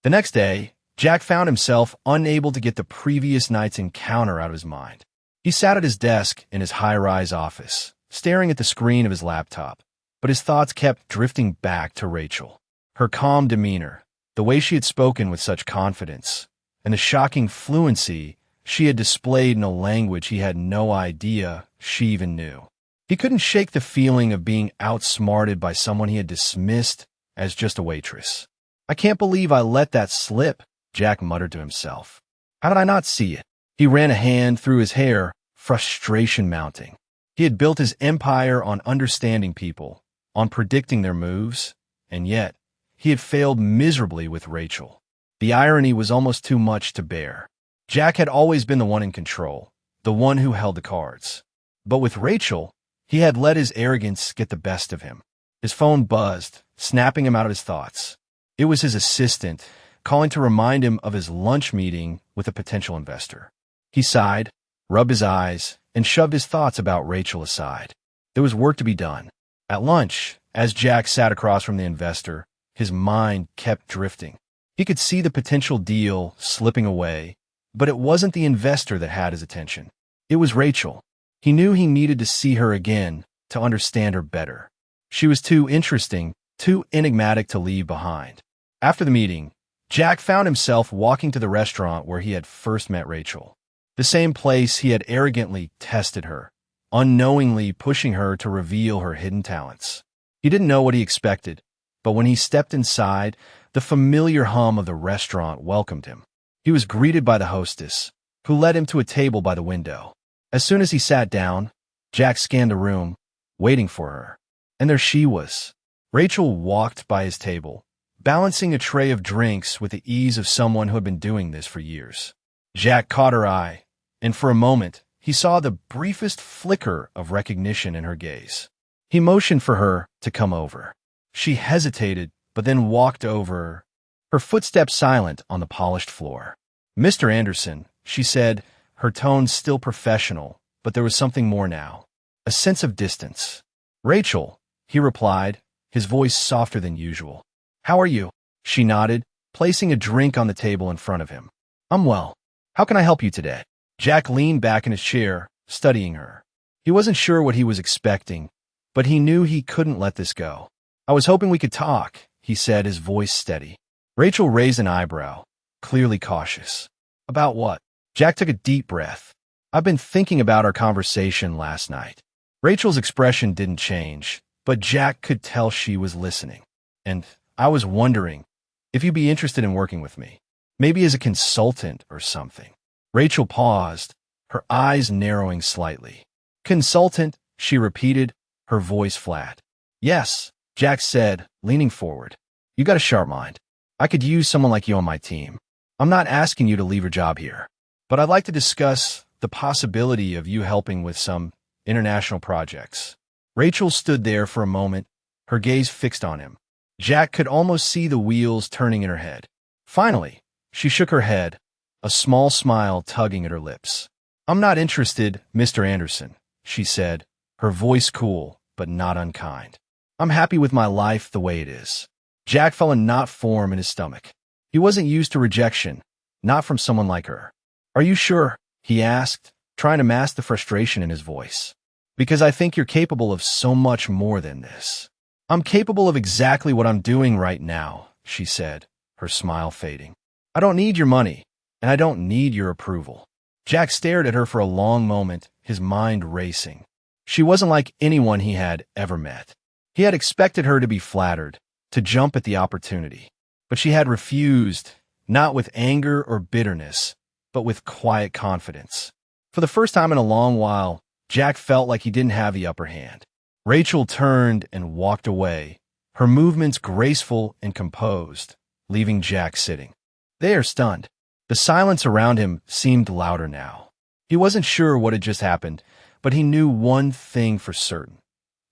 The next day, Jack found himself unable to get the previous night's encounter out of his mind. He sat at his desk in his high-rise office, staring at the screen of his laptop, but his thoughts kept drifting back to Rachel. Her calm demeanor, the way she had spoken with such confidence, and the shocking fluency she had displayed in a language he had no idea she even knew. He couldn't shake the feeling of being outsmarted by someone he had dismissed as just a waitress. "I can't believe I let that slip," Jack muttered to himself. "How did I not see it?" He ran a hand through his hair, frustration mounting. He had built his empire on understanding people, on predicting their moves, and yet he had failed miserably with Rachel. The irony was almost too much to bear. Jack had always been the one in control, the one who held the cards. But with Rachel, he had let his arrogance get the best of him. His phone buzzed, snapping him out of his thoughts. It was his assistant, calling to remind him of his lunch meeting with a potential investor. He sighed, rubbed his eyes, and shoved his thoughts about Rachel aside. There was work to be done. At lunch, as Jack sat across from the investor, his mind kept drifting. He could see the potential deal slipping away, but it wasn't the investor that had his attention. It was Rachel. He knew he needed to see her again to understand her better. She was too interesting, too enigmatic to leave behind. After the meeting, Jack found himself walking to the restaurant where he had first met Rachel. The same place he had arrogantly tested her, unknowingly pushing her to reveal her hidden talents. He didn't know what he expected, but when he stepped inside, the familiar hum of the restaurant welcomed him. He was greeted by the hostess, who led him to a table by the window. As soon as he sat down, Jack scanned the room, waiting for her. And there she was. Rachel walked by his table, balancing a tray of drinks with the ease of someone who had been doing this for years. Jack caught her eye, and for a moment, he saw the briefest flicker of recognition in her gaze. He motioned for her to come over. She hesitated, but then walked over, her footsteps silent on the polished floor. "Mr. Anderson," she said, her tone still professional, but there was something more now, a sense of distance. "Rachel," he replied, his voice softer than usual. "How are you?" She nodded, placing a drink on the table in front of him. "I'm well. How can I help you today?" Jack leaned back in his chair, studying her. He wasn't sure what he was expecting, but he knew he couldn't let this go. "I was hoping we could talk," he said, his voice steady. Rachel raised an eyebrow, clearly cautious. "About what?" Jack took a deep breath. "I've been thinking about our conversation last night." Rachel's expression didn't change, but Jack could tell she was listening. "And I was wondering if you'd be interested in working with me, maybe as a consultant or something." Rachel paused, her eyes narrowing slightly. "Consultant," she repeated, her voice flat. "Yes," Jack said, leaning forward. "You got a sharp mind. I could use someone like you on my team. I'm not asking you to leave your job here, but I'd like to discuss the possibility of you helping with some international projects." Rachel stood there for a moment, her gaze fixed on him. Jack could almost see the wheels turning in her head. Finally, she shook her head, a small smile tugging at her lips. "I'm not interested, Mr. Anderson," she said, her voice cool but not unkind. "I'm happy with my life the way it is." Jack felt a knot form in his stomach. He wasn't used to rejection, not from someone like her. "Are you sure?" he asked, trying to mask the frustration in his voice. "Because I think you're capable of so much more than this." "I'm capable of exactly what I'm doing right now," she said, her smile fading. "I don't need your money, and I don't need your approval." Jack stared at her for a long moment, his mind racing. She wasn't like anyone he had ever met. He had expected her to be flattered, to jump at the opportunity. But she had refused, not with anger or bitterness, but with quiet confidence. For the first time in a long while, Jack felt like he didn't have the upper hand. Rachel turned and walked away, her movements graceful and composed, leaving Jack sitting there stunned. The silence around him seemed louder now. He wasn't sure what had just happened, but he knew one thing for certain.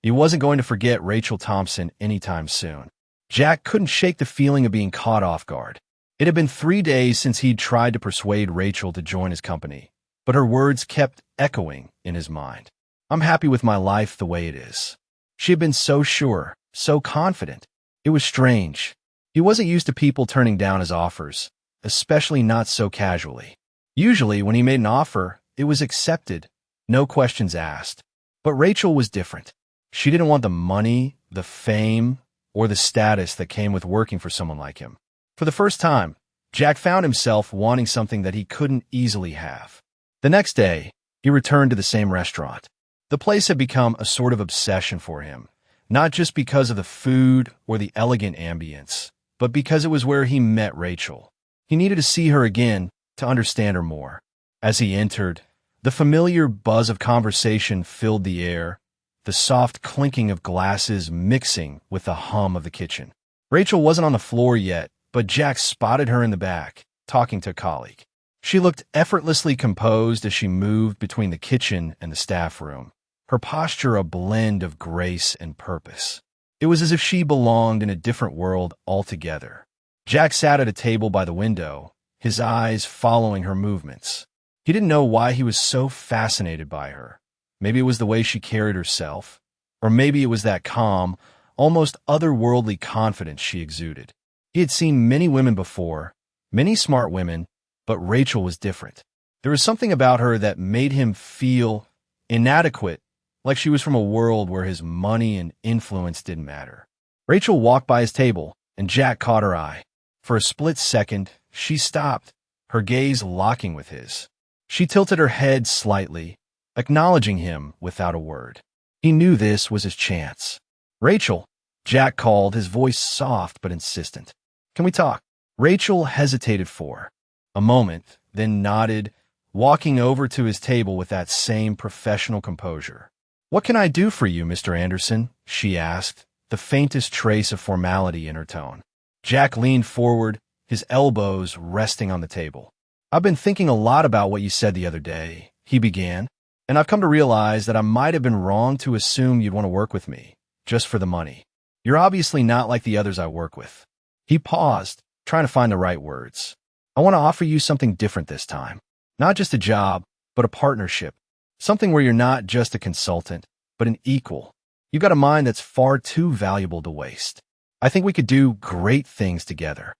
He wasn't going to forget Rachel Thompson anytime soon. Jack couldn't shake the feeling of being caught off guard. It had been 3 days since he'd tried to persuade Rachel to join his company, but her words kept echoing in his mind. "I'm happy with my life the way it is." She had been so sure, so confident. It was strange. He wasn't used to people turning down his offers, especially not so casually. Usually, when he made an offer, it was accepted, no questions asked. But Rachel was different. She didn't want the money, the fame, or the status that came with working for someone like him. For the first time, Jack found himself wanting something that he couldn't easily have. The next day, he returned to the same restaurant. The place had become a sort of obsession for him, not just because of the food or the elegant ambience, but because it was where he met Rachel. He needed to see her again to understand her more. As he entered, the familiar buzz of conversation filled the air, the soft clinking of glasses mixing with the hum of the kitchen. Rachel wasn't on the floor yet, but Jack spotted her in the back, talking to a colleague. She looked effortlessly composed as she moved between the kitchen and the staff room, her posture a blend of grace and purpose. It was as if she belonged in a different world altogether. Jack sat at a table by the window, his eyes following her movements. He didn't know why he was so fascinated by her. Maybe it was the way she carried herself, or maybe it was that calm, almost otherworldly confidence she exuded. He had seen many women before, many smart women, but Rachel was different. There was something about her that made him feel inadequate, like she was from a world where his money and influence didn't matter. Rachel walked by his table, and Jack caught her eye. For a split second, she stopped, her gaze locking with his. She tilted her head slightly, acknowledging him without a word. He knew this was his chance. "Rachel," Jack called, his voice soft but insistent. "Can we talk?" Rachel hesitated for a moment, then nodded, walking over to his table with that same professional composure. "What can I do for you, Mr. Anderson?" she asked, the faintest trace of formality in her tone. Jack leaned forward, his elbows resting on the table. "I've been thinking a lot about what you said the other day," he began, "and I've come to realize that I might have been wrong to assume you'd want to work with me, just for the money. You're obviously not like the others I work with." He paused, trying to find the right words. "I want to offer you something different this time. Not just a job, but a partnership. Something where you're not just a consultant, but an equal. You've got a mind that's far too valuable to waste. I think we could do great things together."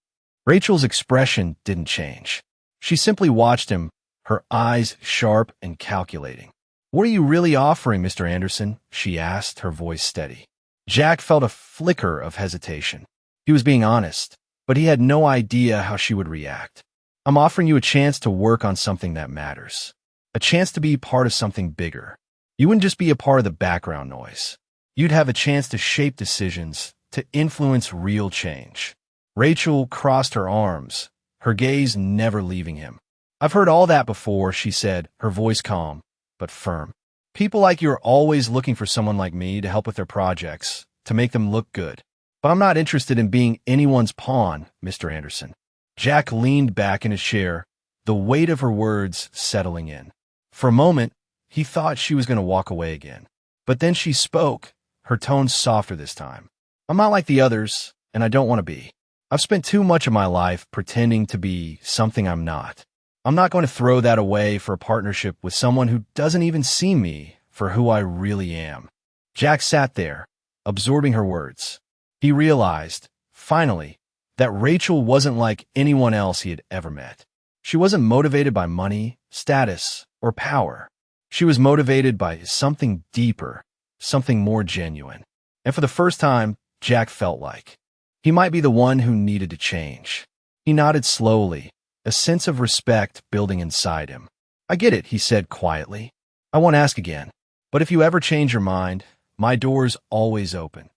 Rachel's expression didn't change. She simply watched him, her eyes sharp and calculating. "What are you really offering, Mr. Anderson?" she asked, her voice steady. Jack felt a flicker of hesitation. He was being honest, but he had no idea how she would react. "I'm offering you a chance to work on something that matters. A chance to be part of something bigger. You wouldn't just be a part of the background noise. You'd have a chance to shape decisions, to influence real change." Rachel crossed her arms, her gaze never leaving him. "I've heard all that before," she said, her voice calm, but firm. "People like you are always looking for someone like me to help with their projects, to make them look good. But I'm not interested in being anyone's pawn, Mr. Anderson." Jack leaned back in his chair, the weight of her words settling in. For a moment, he thought she was going to walk away again. But then she spoke, her tone softer this time. "I'm not like the others, and I don't want to be. I've spent too much of my life pretending to be something I'm not. I'm not going to throw that away for a partnership with someone who doesn't even see me for who I really am." Jack sat there, absorbing her words. He realized, finally, that Rachel wasn't like anyone else he had ever met. She wasn't motivated by money, status, or power. She was motivated by something deeper, something more genuine. And for the first time, Jack felt like he might be the one who needed to change. He nodded slowly, a sense of respect building inside him. "I get it," he said quietly. "I won't ask again. But if you ever change your mind, my door's always open."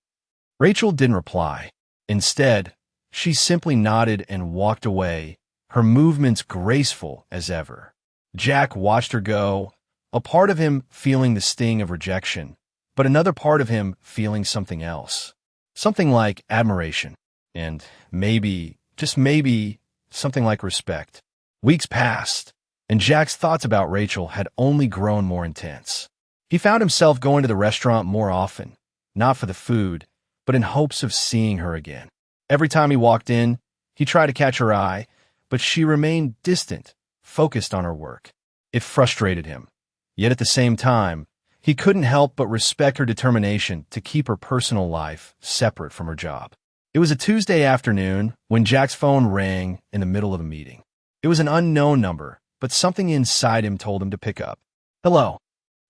Rachel didn't reply. Instead, she simply nodded and walked away, her movements graceful as ever. Jack watched her go, a part of him feeling the sting of rejection, but another part of him feeling something else. Something like admiration, and maybe, just maybe, something like respect. Weeks passed, and Jack's thoughts about Rachel had only grown more intense. He found himself going to the restaurant more often, not for the food, but in hopes of seeing her again. Every time he walked in, he tried to catch her eye, but she remained distant, focused on her work. It frustrated him. Yet at the same time, he couldn't help but respect her determination to keep her personal life separate from her job. It was a Tuesday afternoon when Jack's phone rang in the middle of a meeting. It was an unknown number, but something inside him told him to pick up. "Hello,"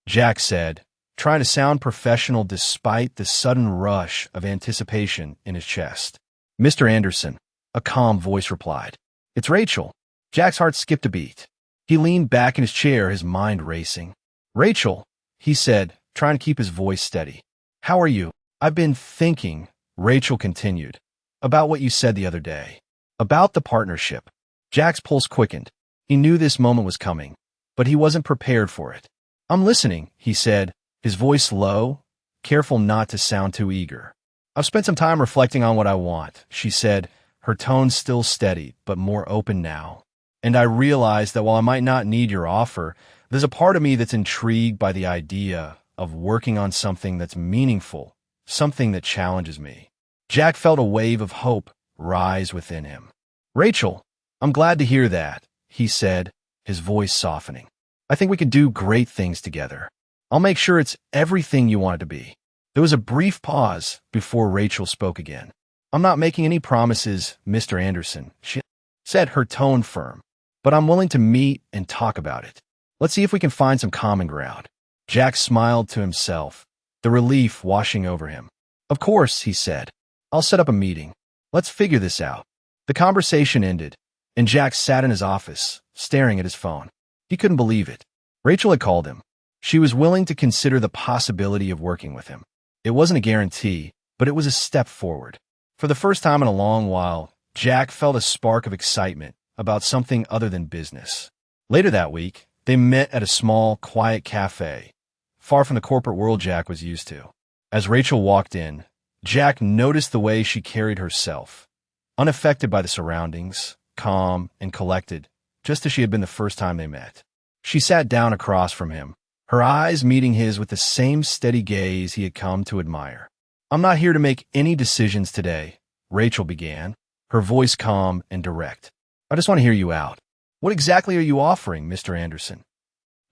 Jack said, trying to sound professional despite the sudden rush of anticipation in his chest. "Mr. Anderson," a calm voice replied. "It's Rachel." Jack's heart skipped a beat. He leaned back in his chair, his mind racing. "Rachel," he said, trying to keep his voice steady. "How are you?" "I've been thinking," Rachel continued, "about what you said the other day. About the partnership." Jack's pulse quickened. He knew this moment was coming, but he wasn't prepared for it. "I'm listening," he said, his voice low, careful not to sound too eager. "I've spent some time reflecting on what I want," she said, her tone still steady, but more open now. "And I realize that while I might not need your offer, there's a part of me that's intrigued by the idea of working on something that's meaningful, something that challenges me." Jack felt a wave of hope rise within him. "Rachel, I'm glad to hear that," he said, his voice softening. "I think we can do great things together. I'll make sure it's everything you want it to be." There was a brief pause before Rachel spoke again. "I'm not making any promises, Mr. Anderson," she said, her tone firm, "but I'm willing to meet and talk about it. Let's see if we can find some common ground." Jack smiled to himself, the relief washing over him. "Of course," he said. "I'll set up a meeting. Let's figure this out." The conversation ended, and Jack sat in his office, staring at his phone. He couldn't believe it. Rachel had called him. She was willing to consider the possibility of working with him. It wasn't a guarantee, but it was a step forward. For the first time in a long while, Jack felt a spark of excitement about something other than business. Later that week, they met at a small, quiet cafe, far from the corporate world Jack was used to. As Rachel walked in, Jack noticed the way she carried herself, unaffected by the surroundings, calm and collected, just as she had been the first time they met. She sat down across from him, her eyes meeting his with the same steady gaze he had come to admire. "I'm not here to make any decisions today," Rachel began, her voice calm and direct. "I just want to hear you out. What exactly are you offering, Mr. Anderson?"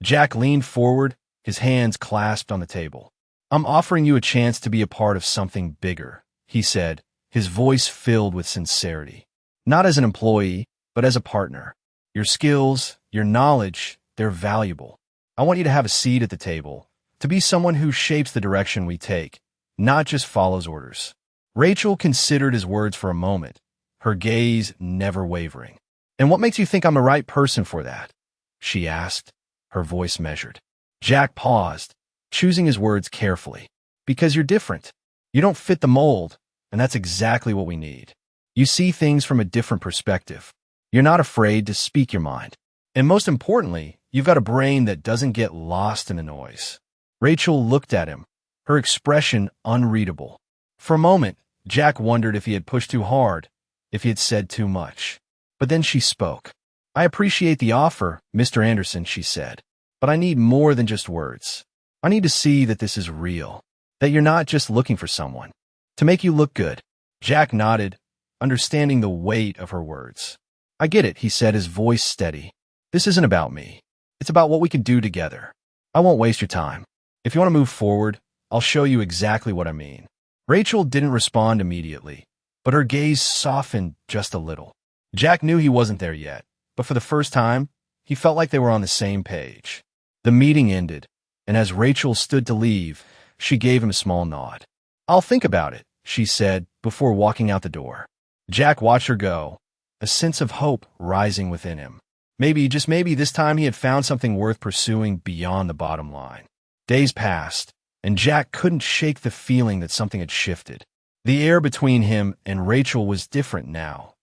Jack leaned forward, his hands clasped on the table. "I'm offering you a chance to be a part of something bigger," he said, his voice filled with sincerity. "Not as an employee, but as a partner. Your skills, your knowledge, they're valuable. I want you to have a seat at the table, to be someone who shapes the direction we take, not just follows orders." Rachel considered his words for a moment, her gaze never wavering. "And what makes you think I'm the right person for that?" she asked, her voice measured. Jack paused, choosing his words carefully. "Because you're different. You don't fit the mold, and that's exactly what we need. You see things from a different perspective. You're not afraid to speak your mind. And most importantly, you've got a brain that doesn't get lost in the noise." Rachel looked at him, her expression unreadable. For a moment, Jack wondered if he had pushed too hard, if he had said too much. But then she spoke. "I appreciate the offer, Mr. Anderson," she said, "but I need more than just words. I need to see that this is real, that you're not just looking for someone to make you look good." Jack nodded, understanding the weight of her words. "I get it," he said, his voice steady. "This isn't about me. It's about what we can do together. I won't waste your time. If you want to move forward, I'll show you exactly what I mean." Rachel didn't respond immediately, but her gaze softened just a little. Jack knew he wasn't there yet, but for the first time, he felt like they were on the same page. The meeting ended, and as Rachel stood to leave, she gave him a small nod. "I'll think about it," she said before walking out the door. Jack watched her go, a sense of hope rising within him. Maybe, just maybe, this time he had found something worth pursuing beyond the bottom line. Days passed, and Jack couldn't shake the feeling that something had shifted. The air between him and Rachel was different now,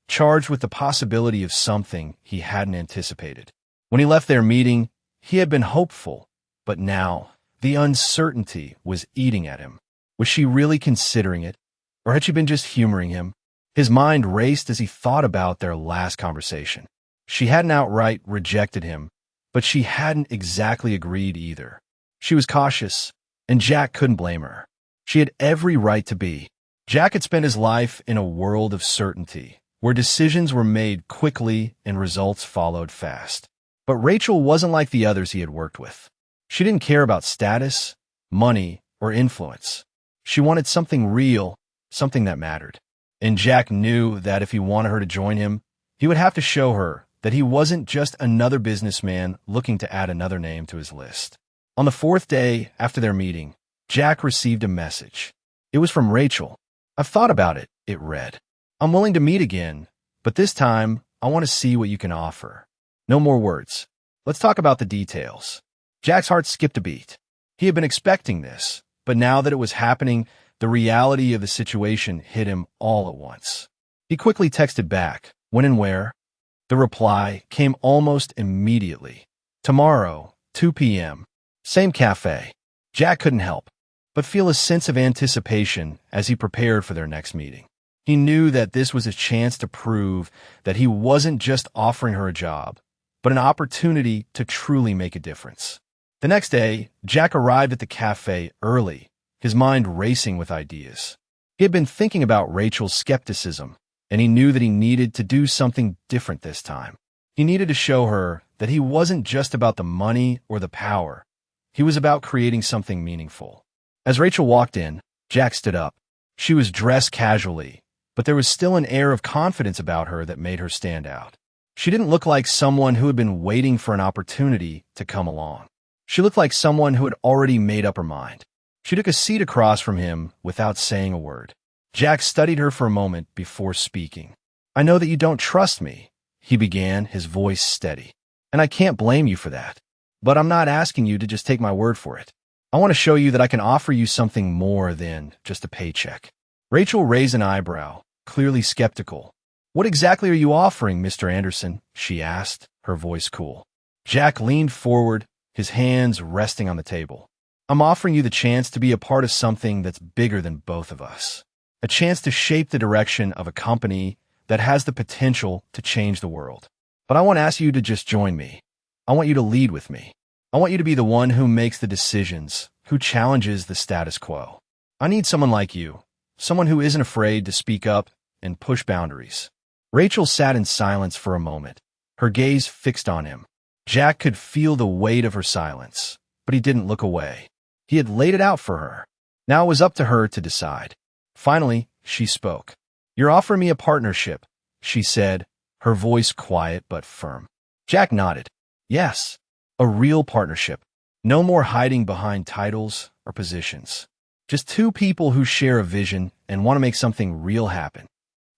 charged with the possibility of something he hadn't anticipated. When he left their meeting, he had been hopeful, but now the uncertainty was eating at him. Was she really considering it, or had she been just humoring him? His mind raced as he thought about their last conversation. She hadn't outright rejected him, but she hadn't exactly agreed either. She was cautious, and Jack couldn't blame her. She had every right to be. Jack had spent his life in a world of certainty, where decisions were made quickly and results followed fast. But Rachel wasn't like the others he had worked with. She didn't care about status, money, or influence. She wanted something real, something that mattered. And Jack knew that if he wanted her to join him, he would have to show her that he wasn't just another businessman looking to add another name to his list. On the fourth day after their meeting, Jack received a message. It was from Rachel. "I've thought about it," it read. "I'm willing to meet again, but this time I want to see what you can offer. No more words. Let's talk about the details." Jack's heart skipped a beat. He had been expecting this, but now that it was happening, the reality of the situation hit him all at once. He quickly texted back, "When and where?" The reply came almost immediately. "Tomorrow, 2 p.m. Same cafe." Jack couldn't help but feel a sense of anticipation as he prepared for their next meeting. He knew that this was a chance to prove that he wasn't just offering her a job, but an opportunity to truly make a difference. The next day, Jack arrived at the cafe early, his mind racing with ideas. He had been thinking about Rachel's skepticism, and he knew that he needed to do something different this time. He needed to show her that he wasn't just about the money or the power. He was about creating something meaningful. As Rachel walked in, Jack stood up. She was dressed casually, but there was still an air of confidence about her that made her stand out. She didn't look like someone who had been waiting for an opportunity to come along. She looked like someone who had already made up her mind. She took a seat across from him without saying a word. Jack studied her for a moment before speaking. "I know that you don't trust me," he began, his voice steady. "And I can't blame you for that. But I'm not asking you to just take my word for it. I want to show you that I can offer you something more than just a paycheck." Rachel raised an eyebrow, clearly skeptical. "What exactly are you offering, Mr. Anderson?" she asked, her voice cool. Jack leaned forward, his hands resting on the table. "I'm offering you the chance to be a part of something that's bigger than both of us. A chance to shape the direction of a company that has the potential to change the world. But I want to ask you to just join me. I want you to lead with me. I want you to be the one who makes the decisions, who challenges the status quo. I need someone like you, someone who isn't afraid to speak up and push boundaries." Rachel sat in silence for a moment, her gaze fixed on him. Jack could feel the weight of her silence, but he didn't look away. He had laid it out for her. Now it was up to her to decide. Finally, she spoke. "You're offering me a partnership," she said, her voice quiet but firm. Jack nodded. "Yes, a real partnership. No more hiding behind titles or positions. Just two people who share a vision and want to make something real happen."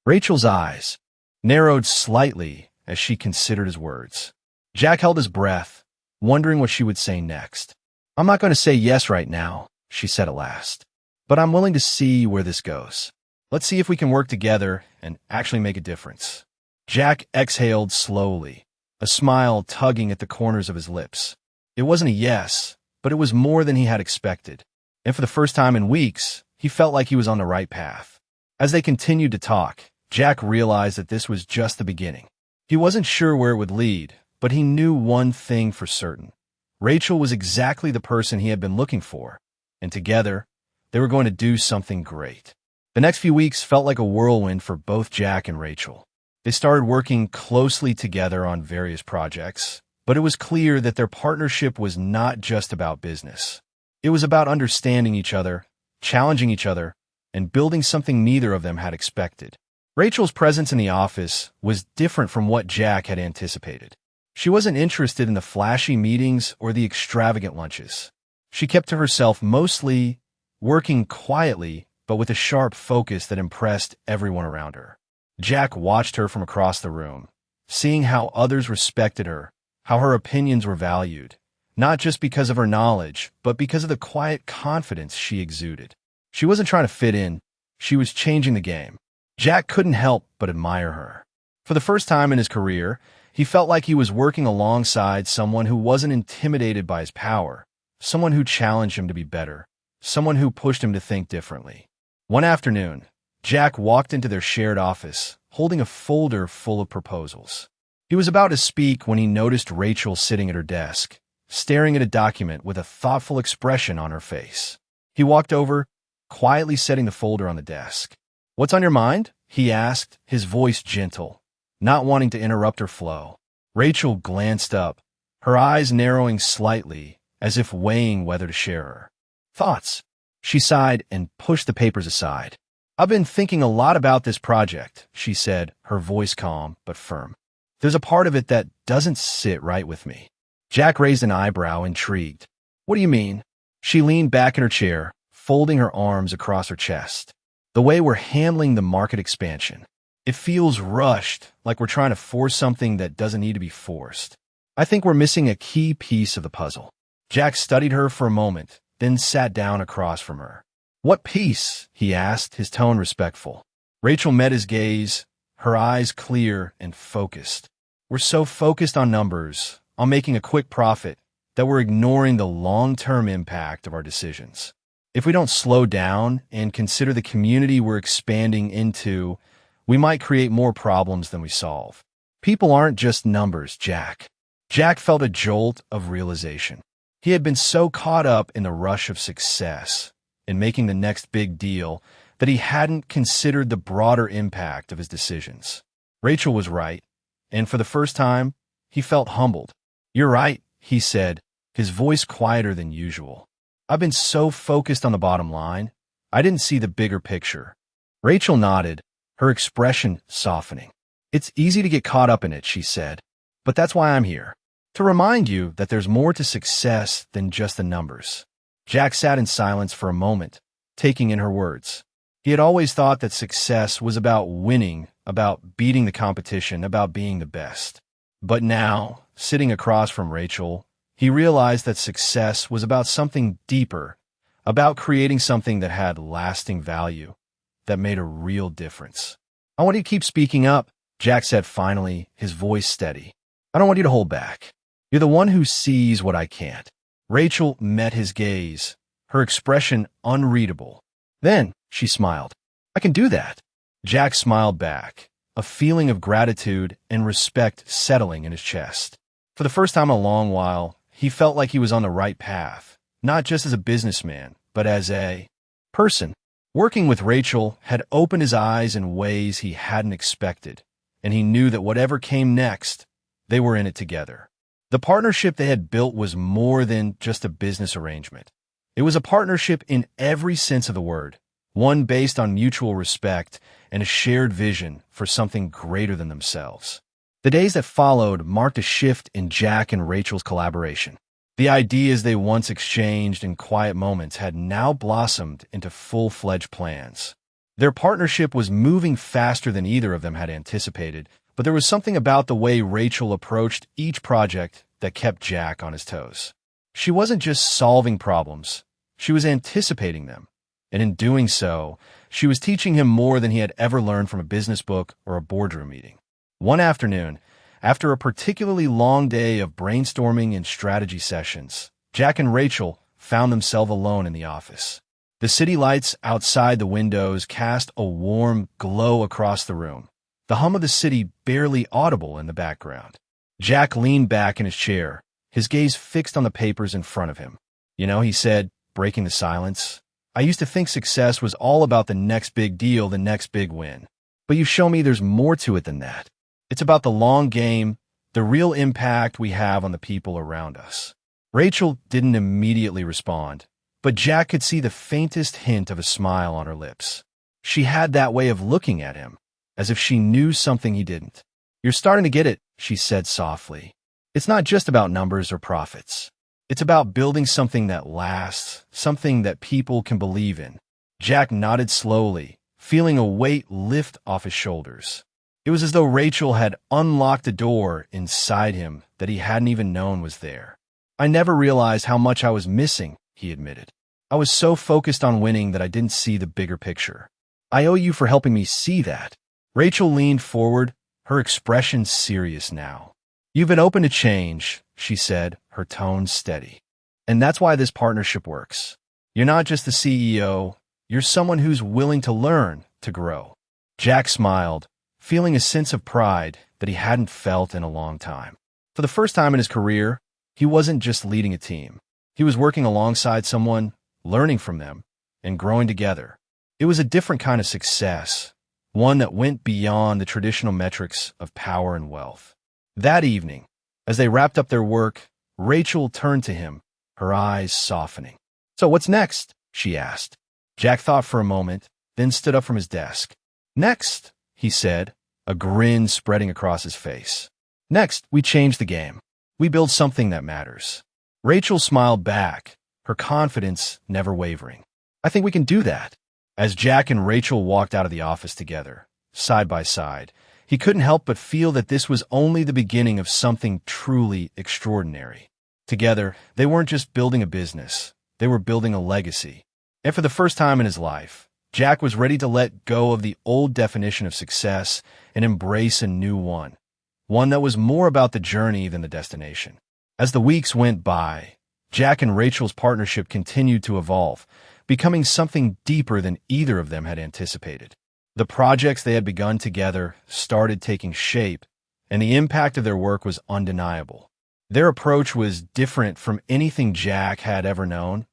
Rachel's eyes narrowed slightly as she considered his words. Jack held his breath, wondering what she would say next. "I'm not going to say yes right now," she said at last, "but I'm willing to see where this goes. Let's see if we can work together and actually make a difference." Jack exhaled slowly, a smile tugging at the corners of his lips. It wasn't a yes, but it was more than he had expected. And for the first time in weeks, he felt like he was on the right path. As they continued to talk, Jack realized that this was just the beginning. He wasn't sure where it would lead, but he knew one thing for certain. Rachel was exactly the person he had been looking for, and together, they were going to do something great. The next few weeks felt like a whirlwind for both Jack and Rachel. They started working closely together on various projects, but it was clear that their partnership was not just about business. It was about understanding each other, challenging each other, and building something neither of them had expected. Rachel's presence in the office was different from what Jack had anticipated. She wasn't interested in the flashy meetings or the extravagant lunches. She kept to herself mostly, working quietly, but with a sharp focus that impressed everyone around her. Jack watched her from across the room, seeing how others respected her, how her opinions were valued, not just because of her knowledge, but because of the quiet confidence she exuded. She wasn't trying to fit in, she was changing the game. Jack couldn't help but admire her. For the first time in his career, he felt like he was working alongside someone who wasn't intimidated by his power, someone who challenged him to be better, someone who pushed him to think differently. One afternoon, Jack walked into their shared office, holding a folder full of proposals. He was about to speak when he noticed Rachel sitting at her desk, staring at a document with a thoughtful expression on her face. He walked over, quietly setting the folder on the desk. "What's on your mind?" he asked, his voice gentle, not wanting to interrupt her flow. Rachel glanced up, her eyes narrowing slightly, as if weighing whether to share her thoughts. She sighed and pushed the papers aside. I've been thinking a lot about this project, she said, her voice calm but firm. There's a part of it that doesn't sit right with me. Jack raised an eyebrow, intrigued. What do you mean? She leaned back in her chair, folding her arms across her chest. The way we're handling the market expansion. It feels rushed, like we're trying to force something that doesn't need to be forced. I think we're missing a key piece of the puzzle. Jack studied her for a moment, then sat down across from her. What piece? He asked, his tone respectful. Rachel met his gaze, her eyes clear and focused. We're so focused on numbers, on making a quick profit, that we're ignoring the long-term impact of our decisions. If we don't slow down and consider the community we're expanding into, we might create more problems than we solve. People aren't just numbers, Jack. Jack felt a jolt of realization. He had been so caught up in the rush of success, in making the next big deal, that he hadn't considered the broader impact of his decisions. Rachel was right, and for the first time, he felt humbled. You're right, he said, his voice quieter than usual. I've been so focused on the bottom line, I didn't see the bigger picture. Rachel nodded, her expression softening. It's easy to get caught up in it, she said, but that's why I'm here. To remind you that there's more to success than just the numbers. Jack sat in silence for a moment, taking in her words. He had always thought that success was about winning, about beating the competition, about being the best. But now, sitting across from Rachel, he realized that success was about something deeper, about creating something that had lasting value, that made a real difference. I want you to keep speaking up, Jack said finally, his voice steady. I don't want you to hold back. You're the one who sees what I can't. Rachel met his gaze, her expression unreadable. Then, she smiled. I can do that. Jack smiled back, a feeling of gratitude and respect settling in his chest. For the first time in a long while, he felt like he was on the right path, not just as a businessman, but as a person. Working with Rachel had opened his eyes in ways he hadn't expected, and he knew that whatever came next, they were in it together. The partnership they had built was more than just a business arrangement. It was a partnership in every sense of the word, one based on mutual respect and a shared vision for something greater than themselves. The days that followed marked a shift in Jack and Rachel's collaboration. The ideas they once exchanged in quiet moments had now blossomed into full-fledged plans. Their partnership was moving faster than either of them had anticipated, but there was something about the way Rachel approached each project that kept Jack on his toes. She wasn't just solving problems, she was anticipating them. And in doing so, she was teaching him more than he had ever learned from a business book or a boardroom meeting. One afternoon, after a particularly long day of brainstorming and strategy sessions, Jack and Rachel found themselves alone in the office. The city lights outside the windows cast a warm glow across the room, the hum of the city barely audible in the background. Jack leaned back in his chair, his gaze fixed on the papers in front of him. You know, he said, breaking the silence, I used to think success was all about the next big deal, the next big win. But you show me there's more to it than that. It's about the long game, the real impact we have on the people around us. Rachel didn't immediately respond, but Jack could see the faintest hint of a smile on her lips. She had that way of looking at him, as if she knew something he didn't. You're starting to get it, she said softly. It's not just about numbers or profits. It's about building something that lasts, something that people can believe in. Jack nodded slowly, feeling a weight lift off his shoulders. It was as though Rachel had unlocked a door inside him that he hadn't even known was there. I never realized how much I was missing, he admitted. I was so focused on winning that I didn't see the bigger picture. I owe you for helping me see that. Rachel leaned forward, her expression serious now. You've been open to change, she said, her tone steady. And that's why this partnership works. You're not just the CEO, you're someone who's willing to learn, to grow. Jack smiled, feeling a sense of pride that he hadn't felt in a long time. For the first time in his career, he wasn't just leading a team. He was working alongside someone, learning from them, and growing together. It was a different kind of success, one that went beyond the traditional metrics of power and wealth. That evening, as they wrapped up their work, Rachel turned to him, her eyes softening. So what's next? She asked. Jack thought for a moment, then stood up from his desk. "Next," he said, a grin spreading across his face. "Next, we change the game. We build something that matters." Rachel smiled back, her confidence never wavering. "I think we can do that." As Jack and Rachel walked out of the office together, side by side, he couldn't help but feel that this was only the beginning of something truly extraordinary. Together, they weren't just building a business, they were building a legacy. And for the first time in his life, Jack was ready to let go of the old definition of success and embrace a new one that was more about the journey than the destination. As the weeks went by, Jack and Rachel's partnership continued to evolve, becoming something deeper than either of them had anticipated. The projects they had begun together started taking shape, and the impact of their work was undeniable. Their approach was different from anything Jack had ever known,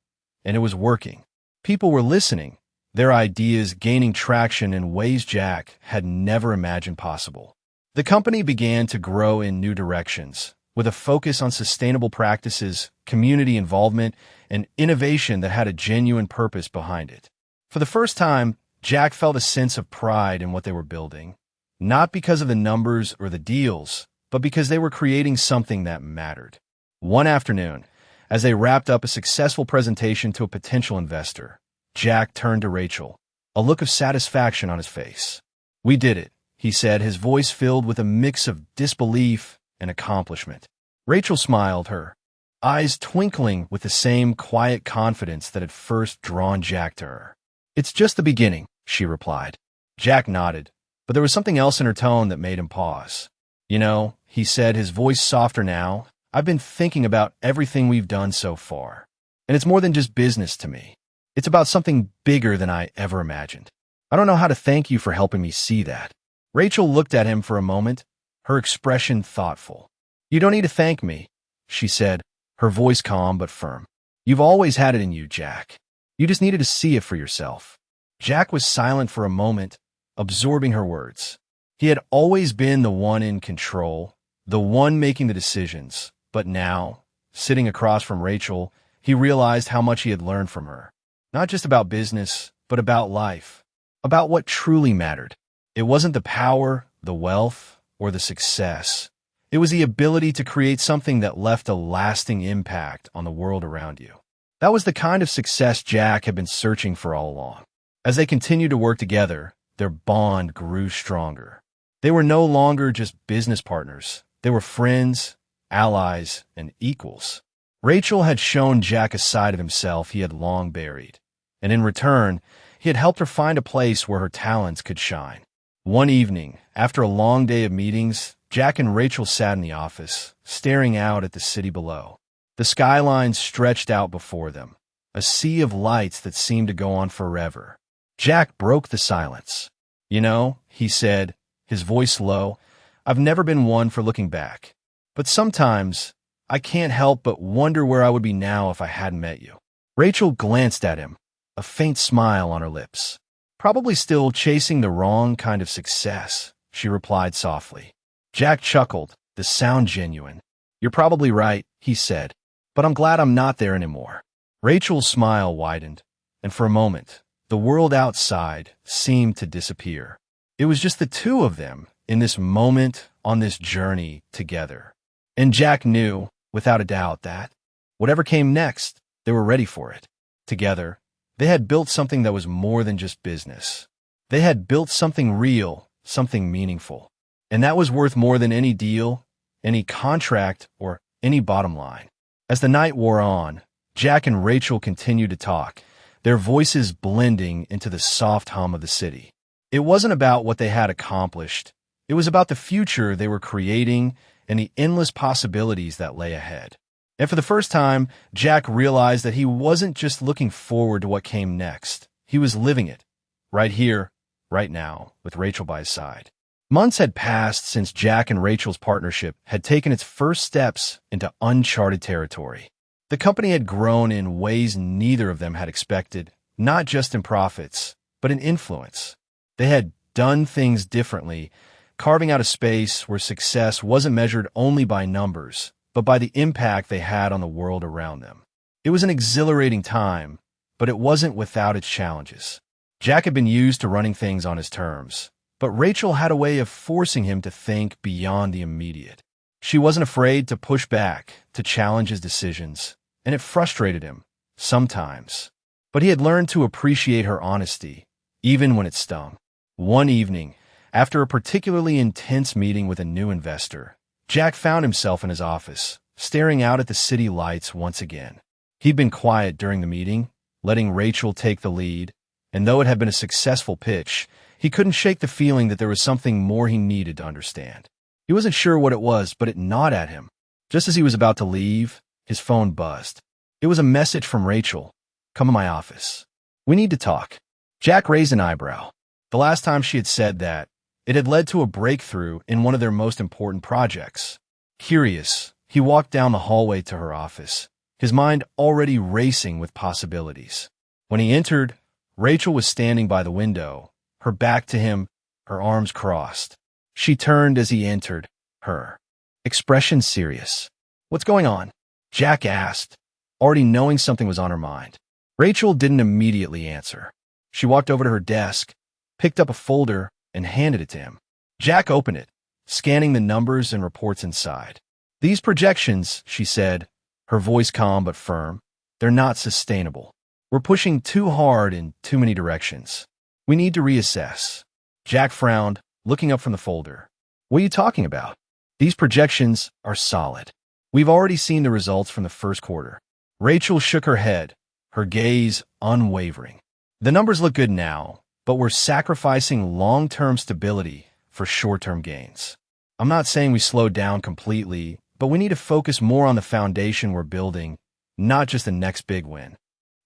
and it was working. People were listening, their ideas gaining traction in ways Jack had never imagined possible. The company began to grow in new directions, with a focus on sustainable practices, community involvement, and innovation that had a genuine purpose behind it. For the first time, Jack felt a sense of pride in what they were building, not because of the numbers or the deals, but because they were creating something that mattered. One afternoon, as they wrapped up a successful presentation to a potential investor, Jack turned to Rachel, a look of satisfaction on his face. "We did it," he said, his voice filled with a mix of disbelief and accomplishment. Rachel smiled, her eyes twinkling with the same quiet confidence that had first drawn Jack to her. "It's just the beginning," she replied. Jack nodded, but there was something else in her tone that made him pause. "You know," he said, his voice softer now, "I've been thinking about everything we've done so far. And it's more than just business to me. It's about something bigger than I ever imagined. I don't know how to thank you for helping me see that." Rachel looked at him for a moment, her expression thoughtful. "You don't need to thank me," she said, her voice calm but firm. "You've always had it in you, Jack. You just needed to see it for yourself." Jack was silent for a moment, absorbing her words. He had always been the one in control, the one making the decisions, but now, sitting across from Rachel, he realized how much he had learned from her. Not just about business, but about life, about what truly mattered. It wasn't the power, the wealth, or the success. It was the ability to create something that left a lasting impact on the world around you. That was the kind of success Jack had been searching for all along. As they continued to work together, their bond grew stronger. They were no longer just business partners. They were friends, allies, and equals. Rachel had shown Jack a side of himself he had long buried, and in return, he had helped her find a place where her talents could shine. One evening, after a long day of meetings, Jack and Rachel sat in the office, staring out at the city below. The skyline stretched out before them, a sea of lights that seemed to go on forever. Jack broke the silence. "You know," he said, his voice low, "I've never been one for looking back. But sometimes, I can't help but wonder where I would be now if I hadn't met you." Rachel glanced at him, a faint smile on her lips. "Probably still chasing the wrong kind of success," she replied softly. Jack chuckled, the sound genuine. "You're probably right," he said, "but I'm glad I'm not there anymore." Rachel's smile widened, and for a moment, the world outside seemed to disappear. It was just the two of them in this moment on this journey together. And Jack knew, without a doubt, that whatever came next, they were ready for it. Together, they had built something that was more than just business. They had built something real, something meaningful. And that was worth more than any deal, any contract, or any bottom line. As the night wore on, Jack and Rachel continued to talk, their voices blending into the soft hum of the city. It wasn't about what they had accomplished. It was about the future they were creating and the endless possibilities that lay ahead. And for the first time, Jack realized that he wasn't just looking forward to what came next. He was living it, right here, right now, with Rachel by his side. Months had passed since Jack and Rachel's partnership had taken its first steps into uncharted territory. The company had grown in ways neither of them had expected, not just in profits, but in influence. They had done things differently, carving out a space where success wasn't measured only by numbers, but by the impact they had on the world around them. It was an exhilarating time, but it wasn't without its challenges. Jack had been used to running things on his terms, but Rachel had a way of forcing him to think beyond the immediate. She wasn't afraid to push back, to challenge his decisions, and it frustrated him, sometimes. But he had learned to appreciate her honesty, even when it stung. One evening, after a particularly intense meeting with a new investor, Jack found himself in his office, staring out at the city lights once again. He'd been quiet during the meeting, letting Rachel take the lead, and though it had been a successful pitch, he couldn't shake the feeling that there was something more he needed to understand. He wasn't sure what it was, but it gnawed at him. Just as he was about to leave, his phone buzzed. It was a message from Rachel. "Come to my office. We need to talk." Jack raised an eyebrow. The last time she had said that, it had led to a breakthrough in one of their most important projects. Curious, he walked down the hallway to her office, his mind already racing with possibilities. When he entered, Rachel was standing by the window, her back to him, her arms crossed. She turned as he entered, her expression serious. "What's going on?" Jack asked, already knowing something was on her mind. Rachel didn't immediately answer. She walked over to her desk, picked up a folder, and handed it to him. Jack opened it, scanning the numbers and reports inside. "These projections," she said, her voice calm but firm, "they're not sustainable. We're pushing too hard in too many directions. We need to reassess." Jack frowned, looking up from the folder. "What are you talking about?" "These projections are solid. We've already seen the results from the first quarter." Rachel shook her head, her gaze unwavering. "The numbers look good now, but we're sacrificing long-term stability for short-term gains. I'm not saying we slow down completely, but we need to focus more on the foundation we're building, not just the next big win."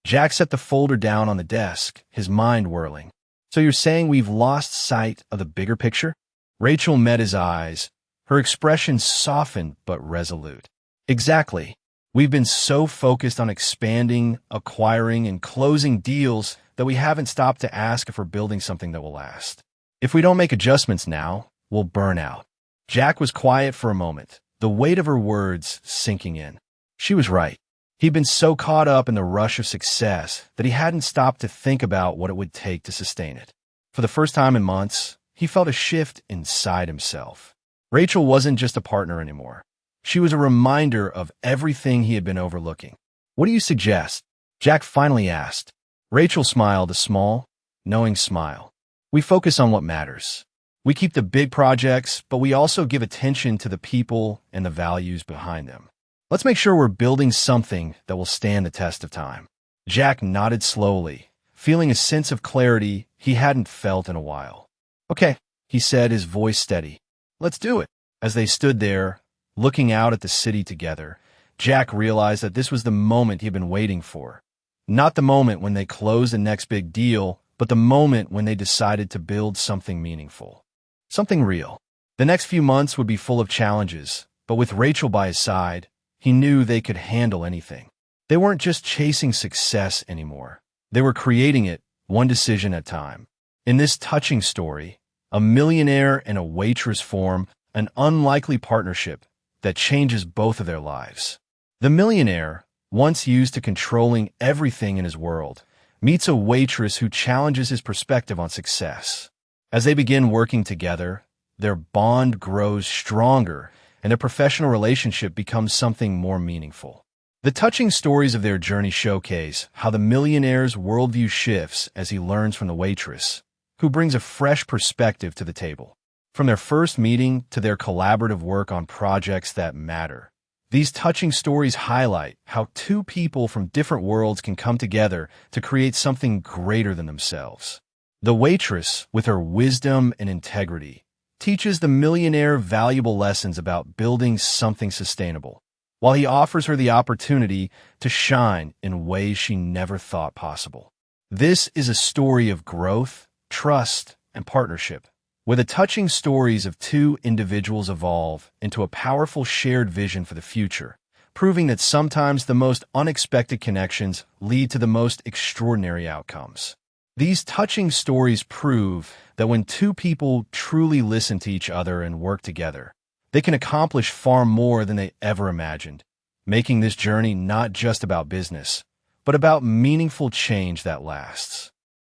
Jack set the folder down on the desk, his mind whirling. "So you're saying we've lost sight of the bigger picture?" Rachel met his eyes, her expression softened but resolute. "Exactly. We've been so focused on expanding, acquiring, and closing deals that we haven't stopped to ask if we're building something that will last. If we don't make adjustments now, we'll burn out." Jack was quiet for a moment, the weight of her words sinking in. She was right. He'd been so caught up in the rush of success that he hadn't stopped to think about what it would take to sustain it. For the first time in months, he felt a shift inside himself. Rachel wasn't just a partner anymore. She was a reminder of everything he had been overlooking. "What do you suggest?" Jack finally asked. Rachel smiled a small, knowing smile. "We focus on what matters. We keep the big projects, but we also give attention to the people and the values behind them. Let's make sure we're building something that will stand the test of time." Jack nodded slowly, feeling a sense of clarity he hadn't felt in a while. "Okay," he said, his voice steady. "Let's do it." As they stood there, looking out at the city together, Jack realized that this was the moment he'd been waiting for. Not the moment when they closed the next big deal, but the moment when they decided to build something meaningful. Something real. The next few months would be full of challenges, but with Rachel by his side, he knew they could handle anything. They weren't just chasing success anymore. They were creating it, one decision at a time. In this touching story, a millionaire and a waitress form an unlikely partnership that changes both of their lives. The millionaire, once used to controlling everything in his world, meets a waitress who challenges his perspective on success. As they begin working together, their bond grows stronger and their professional relationship becomes something more meaningful. The touching stories of their journey showcase how the millionaire's worldview shifts as he learns from the waitress, who brings a fresh perspective to the table. From their first meeting to their collaborative work on projects that matter, these touching stories highlight how two people from different worlds can come together to create something greater than themselves. The waitress, with her wisdom and integrity, teaches the millionaire valuable lessons about building something sustainable, while he offers her the opportunity to shine in ways she never thought possible. This is a story of growth, trust, and partnership, where the touching stories of two individuals evolve into a powerful shared vision for the future, proving that sometimes the most unexpected connections lead to the most extraordinary outcomes. These touching stories prove that when two people truly listen to each other and work together, they can accomplish far more than they ever imagined, making this journey not just about business, but about meaningful change that lasts.